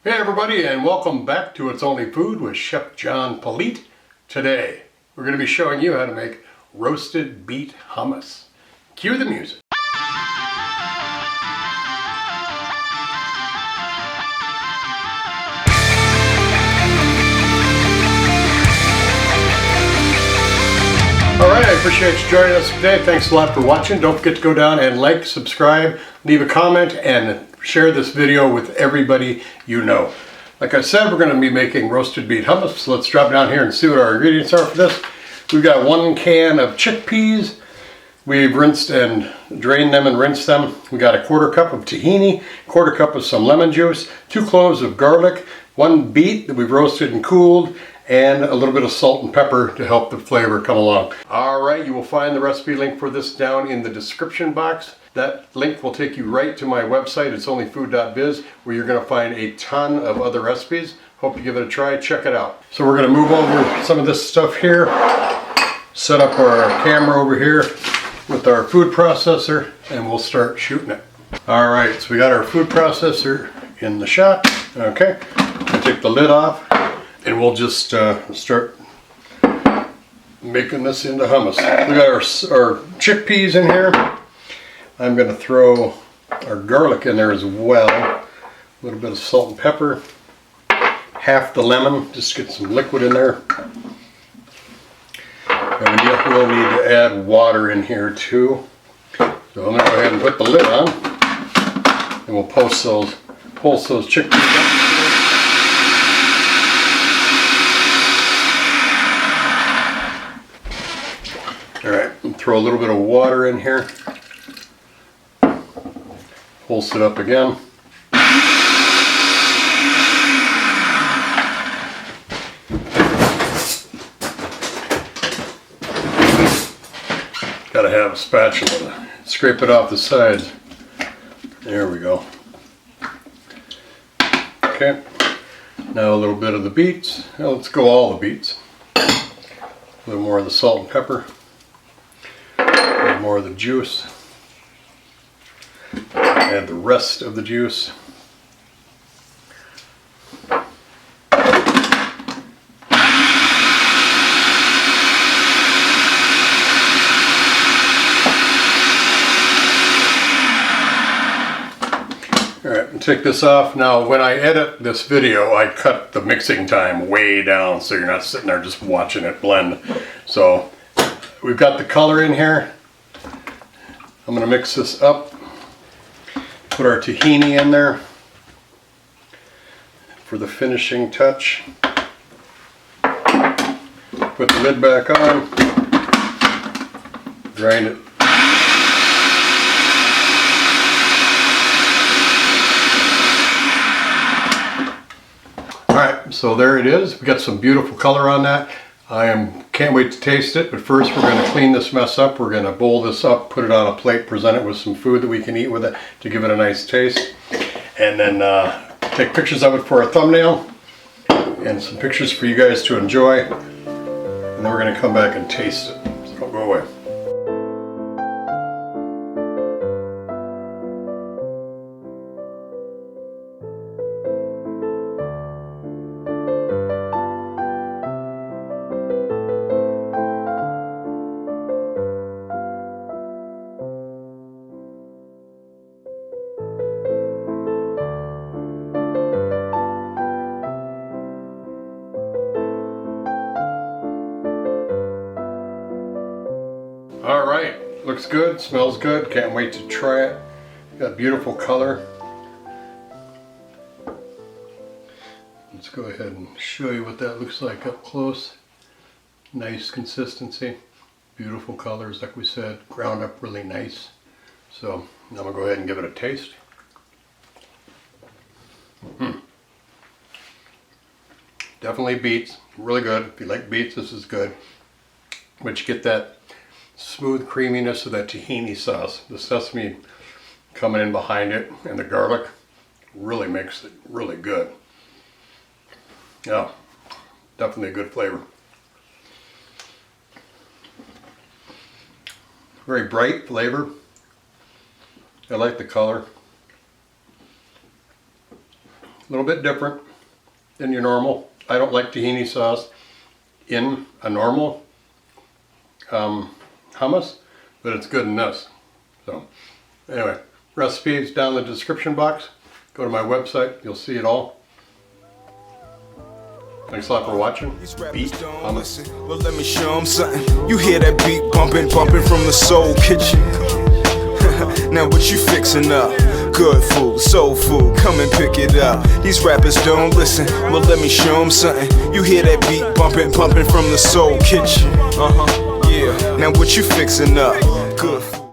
Hey everybody, and welcome back to It's Only Food with Chef John Politte. Today we're going to be showing you how to make roasted beet hummus. Cue the music. Alright, I appreciate you joining us today. Thanks a lot for watching. Don't forget to go down and like, subscribe, leave a comment, and share this video with everybody you know. Like I said, we're going to be making roasted beet hummus, so let's drop down here and see what our ingredients are for this. We've got 1 can of chickpeas. We've rinsed and drained them and rinsed them. We got a 1/4 cup of tahini, 1/4 cup of some lemon juice, 2 cloves of garlic, 1 beet that we've roasted and cooled, and a little bit of salt and pepper to help the flavor come along. Alright, you will find the recipe link for this down in the description box. That link will take you right to my website, itsonlyfood.biz, where you're going to find a ton of other recipes. Hope you give it a try, check it out. So we're going to move over some of this stuff here, set up our camera over here with our food processor, and we'll start shooting it. Alright, so we got our food processor in the shot. Okay, I'll take the lid off, and we'll just start making this into hummus. We got our chickpeas in here. I'm going to throw our garlic in there as well. A little bit of salt and pepper. Half the lemon, just to get some liquid in there. And we'll need to add water in here too. So I'm going to go ahead and put the lid on. And we'll pulse those chickpeas up. Alright, throw a little bit of water in here. Pulse it up again. Gotta have a spatula to scrape it off the sides. There we go. Okay, now a little bit of the beets. Now let's go all the beets. A little more of the salt and pepper. A little more of the juice. Add the rest of the juice. Alright, and take this off. Now when I edit this video, I cut the mixing time way down so you're not sitting there just watching it blend. So we've got the color in here. I'm going to mix this up. Put our tahini in there for the finishing touch. Put the lid back on. Grind it. Alright, so there it is. We got some beautiful color on that. Can't wait to taste it, but first we're going to clean this mess up. We're going to bowl this up, put it on a plate, present it with some food that we can eat with it to give it a nice taste. And then take pictures of it for a thumbnail and some pictures for you guys to enjoy. And then we're going to come back and taste it. So don't go away. Alright, looks good, smells good, can't wait to try it. Got beautiful color. Let's go ahead and show you what that looks like up close. Nice consistency, beautiful colors like we said, ground up really nice. So now I'm going to go ahead and give it a taste. Definitely beets, really good. If you like beets, this is good. But you get that smooth creaminess of that tahini sauce. The sesame coming in behind it and the garlic really makes it really good. Yeah, definitely a good flavor. Very bright flavor. I like the color. A little bit different than your normal. I don't like tahini sauce in a normal hummus, but it's good in this. So anyway, recipes down in the description box. Go to my website, you'll see it all. Thanks a lot for watching. Beet Hummus. Well, let me show them something. You hear that beat bumping, bumping from the soul kitchen. Now what you fixing up? Good food, soul food, come and pick it up. These rappers don't listen, well let me show them something. You hear that beat bumping, bumping from the soul kitchen. Yeah, now what you fixing up? Good food.